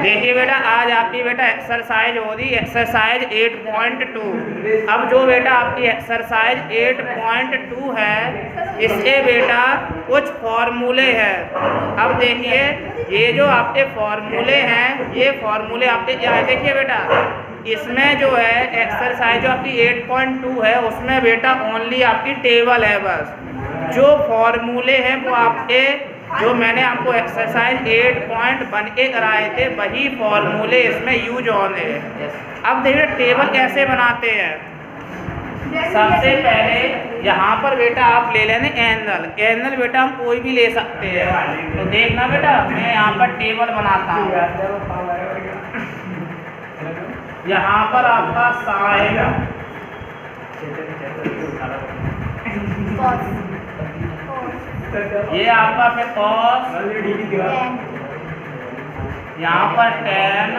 देखिए बेटा आज आपकी बेटा एक्सरसाइज हो रही एक्सरसाइज 8.2। अब जो बेटा आपकी एक्सरसाइज 8.2 है इसके बेटा कुछ फॉर्मूले हैं। अब देखिए ये जो आपके फॉर्मूले हैं ये फॉर्मूले आपके क्या है। देखिए बेटा इसमें जो है एक्सरसाइज जो आपकी 8.2 है उसमें बेटा ओनली आपकी टेबल है। बस जो फॉर्मूले हैं वो आपके जो मैंने आपको एक्सरसाइज 8.1 के कराए थे वही फॉर्मूले इसमें यूज ऑन है। अब देखिए टेबल कैसे बनाते हैं। सबसे पहले यहाँ पर बेटा आप ले लेने एंगल। एंगल बेटा हम कोई भी ले सकते हैं। तो देखना बेटा मैं यहाँ पर टेबल बनाता हूँ। यहाँ पर आपका साइन ये आपका फिर कॉस, यहाँ पर टेन,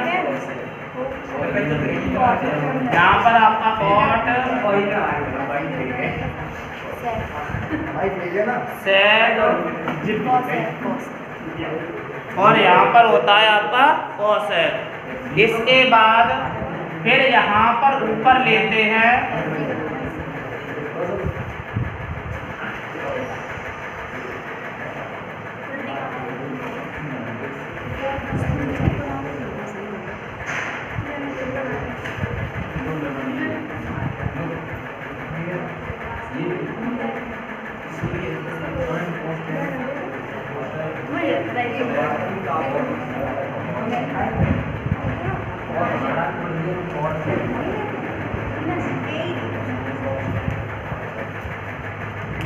यहाँ पर आपका कॉट, सेक और यहाँ पर होता है आपका कॉसेक। इसके बाद फिर यहाँ पर ऊपर लेते हैं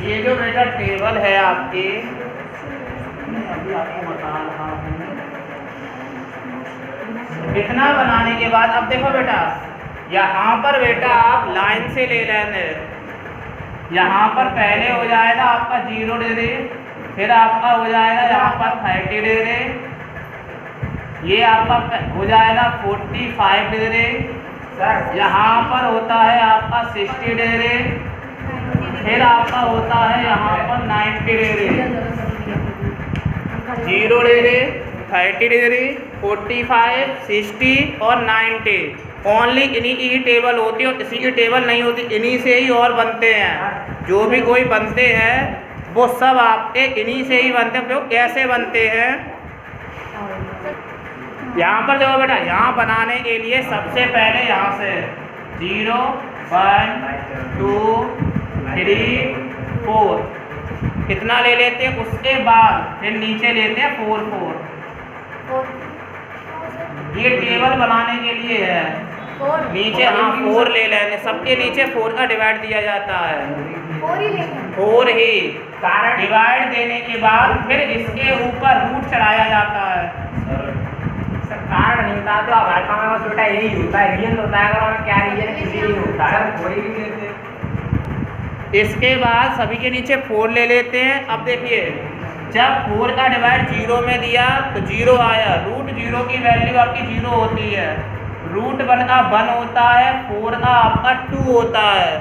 ये जो बेटा टेबल है आपकी अभी आपको बता रहा हूँ। इतना बनाने के बाद अब देखो बेटा यहाँ पर बेटा आप लाइन से ले लेंगे। यहाँ पर पहले हो जाएगा आपका 0 डिग्री, फिर आपका हो जाएगा यहाँ पर 30 डिग्री, ये आपका हो जाएगा 45 डिग्री, यहाँ पर होता है आपका 60 डिग्री, फिर आपका होता है यहाँ पर 90 डिग्री, 0 डिग्री, 30 डिग्री, 45, 60 और 90। ओनली इन्हीं की ही टेबल होती है और किसी की टेबल नहीं होती। इन्हीं से ही और बनते हैं। जो भी कोई बनते हैं वो सब आपके इन्हीं से ही बनते हैं। तो कैसे बनते हैं यहाँ पर देखो बेटा। यहाँ बनाने के लिए सबसे पहले यहाँ से 0, 1, 2, 3, 4 कितना ले लेते हैं। उसके बाद फिर नीचे लेते हैं 4, 4। ये टेबल बनाने के लिए है। नीचे हाँ 4 ले लेंगे। सबके नीचे 4 का डिवाइड दिया जाता है। 4 ही डिवाइड देने के बाद फिर इसके ऊपर रूट चढ़ाया जाता है। कारण नहीं होता तो हमारे काम में बेटा यही होता है। रीजन होता है अगर क्या रीजन किसी नहीं होता है कोई भी लेते। इसके बाद सभी के नीचे 4 ले लेते हैं। अब देखिए जब 4 का डिवाइड 0 में दिया तो 0 आया। रूट 0 की वैल्यू आपकी 0 होती है। रूट 1 का 1 होता है। 4 का आपका 2 होता है।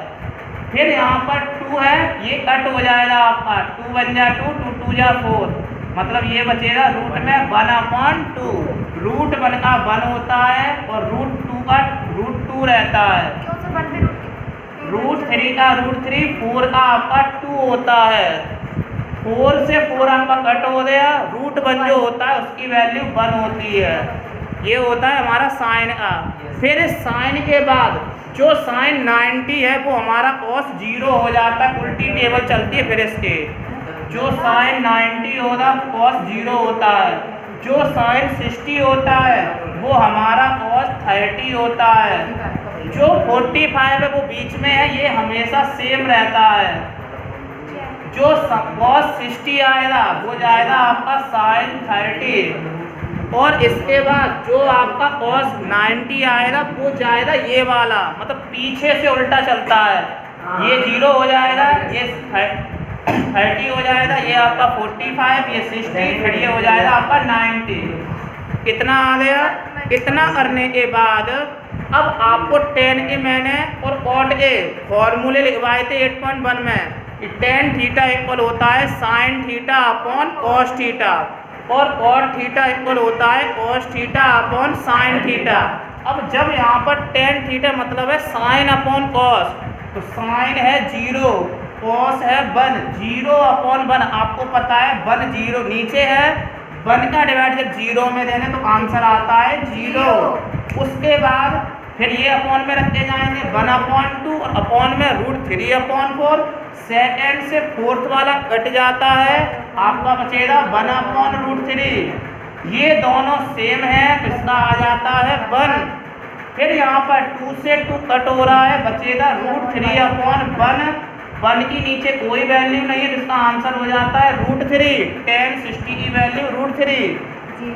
फिर यहाँ पर 2 है ये कट हो जाएगा आपका 2 बन जा 2, 2 2 जा 4 मतलब ये बचेगा रूट में 1/2। रूट 1 का 1 होता है और रूट 2 का रूट 2 रहता है। रूट 3 का रूट 3, 4 का आपका 2 होता है। 4 से 4 आपका कट हो गया। रूट 1 जो होता है उसकी वैल्यू 1 होती है। ये होता है हमारा साइन का। फिर साइन के बाद जो साइन 90 है वो हमारा कॉस 0 हो जाता है। उल्टी टेबल चलती है। फिर इसके जो साइन 90 होगा कॉस 0 होता है। जो साइन 60 होता है वो हमारा कॉस 30 होता है। जो 45 है वो बीच में है ये हमेशा सेम रहता है। जो कॉस 60 आएगा वो जाएगा आपका साइन 30 और इसके बाद जो आपका कॉस 90 आएगा वो जाएगा ये वाला मतलब पीछे से उल्टा चलता है। ये 0 हो जाएगा, ये 30 हो जाएगा, ये आपका 45, ये 60, फिर ये हो जाएगा आपका 90। कितना आ गया। इतना करने के बाद अब आपको tan ए मैंने और cot ए फॉर्मूले लिखवाए थे 8.1 में। tan थीटा इक्वल होता है sin theta upon cos theta. और cot थीटा इक्वल होता है cos theta upon sine theta. अब जब यहाँ पर tan थीटा मतलब है साइन अपॉन कॉस, तो साइन है 0, कॉस है 1, 0 अपॉन 1 आपको पता है 1 0 नीचे है, 1 का डिवाइड जब 0 में देने तो आंसर आता है 0। उसके बाद फिर ये अपॉन में रखे जाएंगे 1/2 और अपॉन में √3/4। सेकेंड से फोर्थ वाला कट जाता है, आपका बचेगा 1/√3। ये दोनों सेम है तो इसका आ जाता है 1। फिर यहाँ पर 2 से 2 कट हो रहा है, बचेगा √3/1। 1 की नीचे कोई वैल्यू नहीं है तो इसका आंसर हो जाता है √3। tan 60 की वैल्यू √3।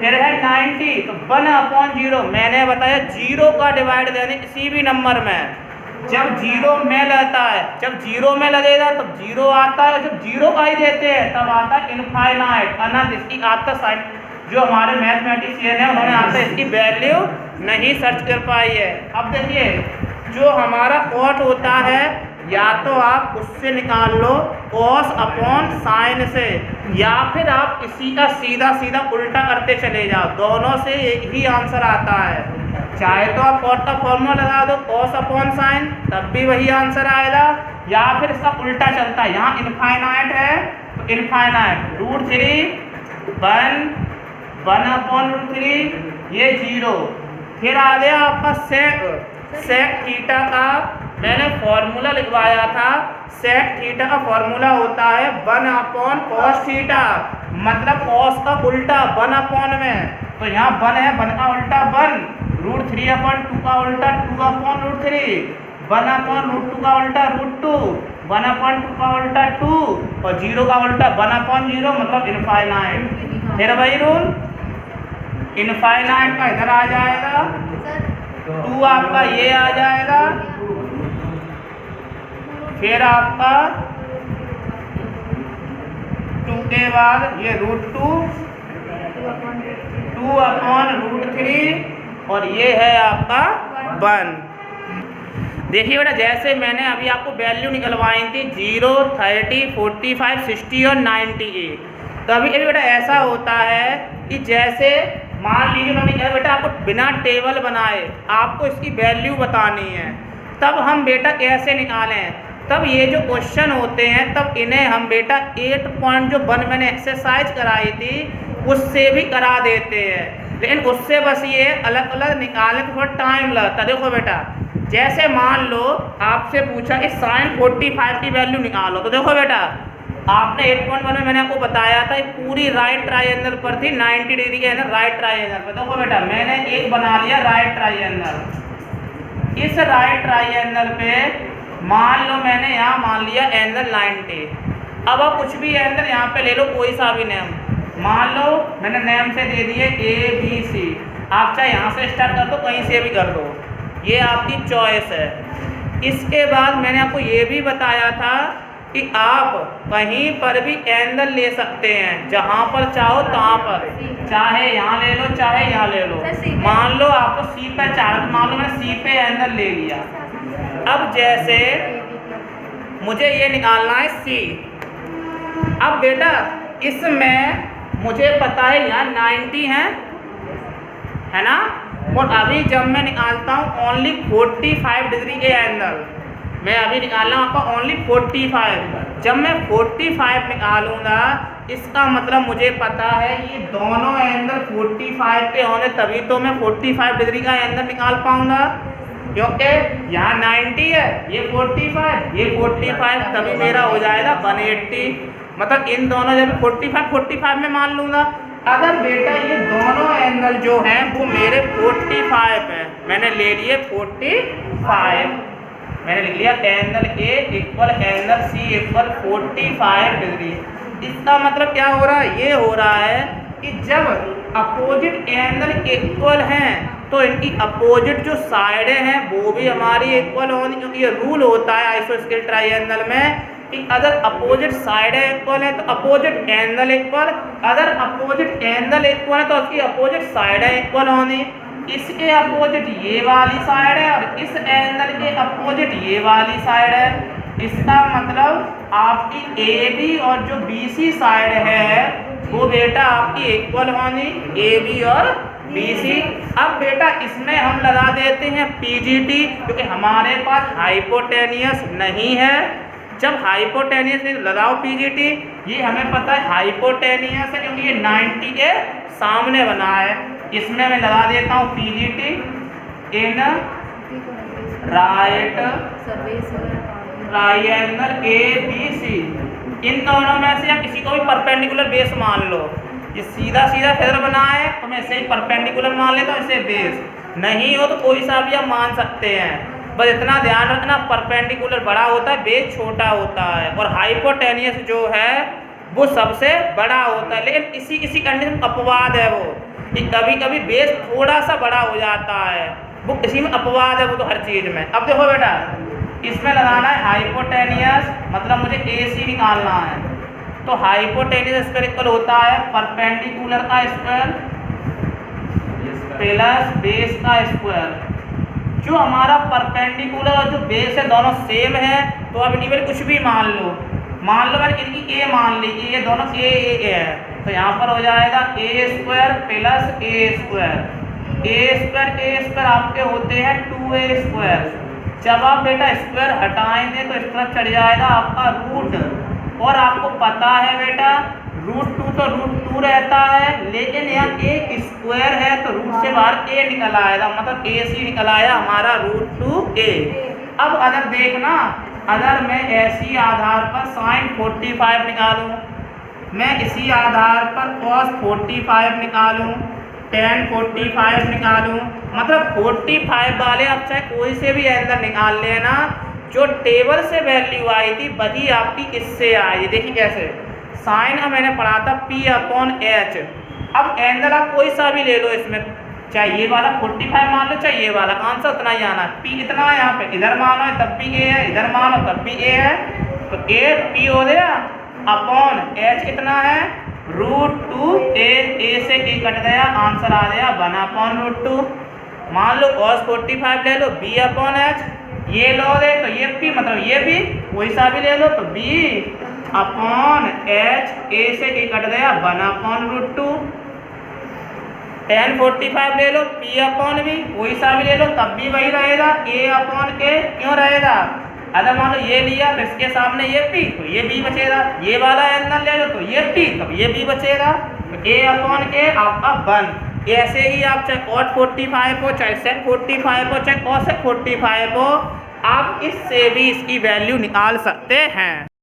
फिर है 90 तो 1/0। मैंने बताया 0 का डिवाइड देने किसी भी नंबर में जब 0 में लगता है, जब 0 में लगेगा तब 0 आता है, जब 0 का ही देते हैं तब आता है इनफाइनाइट अनंत। इसकी आता साइन जो हमारे मैथमेटिशियन है उन्होंने आता इसकी वैल्यू नहीं सर्च कर पाई है। अब देखिए जो हमारा कॉट होता है या तो आप उससे निकाल लो कॉस अपॉन साइन से, या फिर आप इसी का सीधा सीधा उल्टा करते चले जाओ, दोनों से एक ही आंसर आता है। चाहे तो आप कॉट का फॉर्मूला लगा दो कॉस अपॉन साइन तब भी वही आंसर आएगा, या फिर इसका उल्टा चलता है। यहाँ इनफाइनाइट है तो इनफाइनाइट √3 1/√3 ये 0। फिर आ गया आपका सेक थीटा का मैंने फॉर्मूला लिखवाया था। सेक थीटा का फॉर्मूला होता है 1/cos थीटा, मतलब cos का उल्टा 1 में, तो यहाँ 1 है, 1 का उल्टा 1, √3/2 का उल्टा 2/√3, 1/√2 का उल्टा √2, 1/2 का उल्टा 2 और 0 का उल्टा 1/0 मतलब इनफाइनाइट। फिर वही रूल इनफाइनाइट का इधर आ जाएगा, 2 आपका ये आ जाएगा, फिर आपका 2 के बाद ये √2, 2/√3 और ये है आपका 1। देखिए बेटा जैसे मैंने अभी आपको वैल्यू निकलवाई थी 0, 30, 45, 60 और 90। कभी कभी बेटा ऐसा होता है कि जैसे मान लीजिए उन्होंने कहा बेटा आपको बिना टेबल बनाए आपको इसकी वैल्यू बतानी है, तब हम बेटा कैसे निकालें? तब ये जो क्वेश्चन होते हैं तब इन्हें हम बेटा 8.1 मैंने एक्सरसाइज कराई थी उससे भी करा देते हैं, लेकिन उससे बस ये अलग अलग निकालने में थोड़ा टाइम लगता। देखो बेटा जैसे मान लो आपसे पूछा कि sin 45 की वैल्यू निकालो, तो देखो बेटा आपने 8.1 में मैंने आपको बताया था पूरी राइट ट्राइंगल पर थी 90 डिग्री के अंदर राइट ट्राइंगल पर। देखो बेटा मैंने एक बना लिया राइट ट्राइंगल, इस राइट ट्राइंगल पे मान लो मैंने यहाँ मान लिया एंगल 90। अब आप कुछ भी एंगल यहाँ पे ले लो, कोई सा भी नेम, मान लो मैंने नेम से दे दिए ABC, आप चाहे यहाँ से स्टार्ट कर दो कहीं से भी कर दो, ये आपकी चॉइस है। इसके बाद मैंने आपको ये भी बताया था कि आप कहीं पर भी एंगल ले सकते हैं, जहाँ पर चाहो तहाँ पर, चाहे यहाँ ले लो चाहे यहाँ ले लो। मान लो आपको C पे चाह, मान लो मैंने C पे एंगल ले लिया। अब जैसे मुझे ये निकालना है C, अब बेटा इसमें मुझे पता है यहाँ 90 है ना, और अभी जब मैं निकालता हूँ ओनली 45 डिग्री के एंगल, मैं अभी निकाल रहा हूँ आपका ओनली 45। जब मैं 45 निकालूंगा इसका मतलब मुझे पता है ये दोनों एंगल 45 पे होने तभी तो मैं 45 डिग्री का एंगल निकाल पाऊंगा, क्योंकि यहाँ 90 है ये 45 तभी मेरा हो जाएगा 180। मतलब इन दोनों जब 45 में मान लूँगा। अगर बेटा ये दोनों एंगल जो हैं वो मेरे 45 है, मैंने ले लिए 45, मैंने लिख लिया angle A equal angle C equal 45 degree. इसका मतलब क्या हो रहा है? ये हो रहा है कि जब अपोजिट एंगल इक्वल हैं तो इनकी अपोजिट जो साइडें हैं वो भी हमारी इक्वल होनी, क्योंकि ये रूल होता है आइसोस्केल ट्राइंगल में कि अगर अपोजिट साइडें इक्वल है तो अपोजिट एंगल इक्वल, अगर अपोजिट एंगल इक्वल है तो उसकी अपोजिट साइडें इक्वल होनी। इसके अपोजिट ये वाली साइड है और इस एंगल के अपोजिट ये वाली साइड है। इसका मतलब आपकी AB और जो BC साइड है वो बेटा आपकी इक्वल होंगी ए बी और बी सी। अब बेटा इसमें हम लगा देते हैं पीजीटी, क्योंकि हमारे पास हाइपोटेनियस नहीं है। जब हाइपोटेनियस नहीं लगाओ पीजीटी, ये हमें पता है हाइपोटेनियस है क्योंकि ये 90 के सामने बना है। इसमें मैं लगा देता हूँ PGT in right triangle A B C. इन दोनों में से या किसी को भी परपेंडिकुलर बेस मान लो। ये सीधा सीधा फिगर बना है तो मैं इसे ही परपेंडिकुलर मान लेता हूँ, इसे बेस। नहीं हो तो कोई सा भी आप मान सकते हैं, बस इतना ध्यान रखना परपेंडिकुलर बड़ा होता है, बेस छोटा होता है, और हाइपोटेनियस जो है वो सबसे बड़ा होता है। लेकिन इसी कंडीशन अपवाद है वो कि कभी कभी बेस थोड़ा सा बड़ा हो जाता है, वो इसी में अपवाद है, वो तो हर चीज़ में। अब देखो बेटा, इसमें लगाना है हाइपोटेनियस, मतलब मुझे ए सी निकालना है। तो हाइपोटेनियस इसका इक्वल होता है परपेंडिकुलर का स्क्वायर प्लस बेस का स्क्वायर। जो हमारा परपेंडिकुलर और जो बेस है दोनों सेम है, तो अब इन्हीं कुछ भी मान लो मैंने इनकी ए मान ली, ये दोनों ए है, तो यहाँ पर हो जाएगा ए स्क्वायर प्लस ए स्क्वायर। ए स्क्वायर आपके होते हैं 2a स्क्वायर। जब आप बेटा स्क्वायर हटाएंगे तो इस तरफ चढ़ जाएगा आपका रूट, और आपको पता है बेटा √2 तो √2 रहता है, लेकिन यहाँ एक स्क्वायर है तो रूट से बाहर ए निकल आएगा, मतलब ए सी निकल आया हमारा √2a। अब अगर देखना, अगर मैं ऐसी आधार पर sin 45 निकालूं, मैं इसी आधार पर cos 45 निकालूं, tan 45 निकालूं, मतलब 45 वाले आप चाहे कोई से भी एंगल निकाल लेना, जो टेबल से वैल्यू आई थी वही आपकी इससे आई। देखिए कैसे, साइन का मैंने पढ़ा था P/H। अब एंगल आप कोई सा भी ले लो, इसमें चाहे ये वाला 45 मान लो, चाहे ये वाला, आंसर उतना ही आना। P इतना है, यहाँ पे इधर मानो है तब भी A है, इधर मानो तब भी A है, तो A P हो गया अपॉन H कितना है √2a। A से A कट गया, आंसर आ गया 1/√2। मान लो cos 45 ले लो B/H, ये लो दे तो ये P, मतलब ये भी कोई सा भी ले लो तो B/H। A से A कट गया 1/√2। tan 45 ले लो P/V, कोई सा भी ले लो तब भी वही रहेगा A/K। क्यों रहेगा, अगर मान लो ये लिया तो इसके सामने ये P, तो ये B बचेगा। ये वाला एंगल ले लो तो ये P, तब ये B बचेगा, तो A/K आपका 1। ऐसे ही आप चाहे cot 45 हो, चाहे sec 45 हो, चाहे cosec 45 हो, आप इससे भी इसकी वैल्यू निकाल सकते हैं।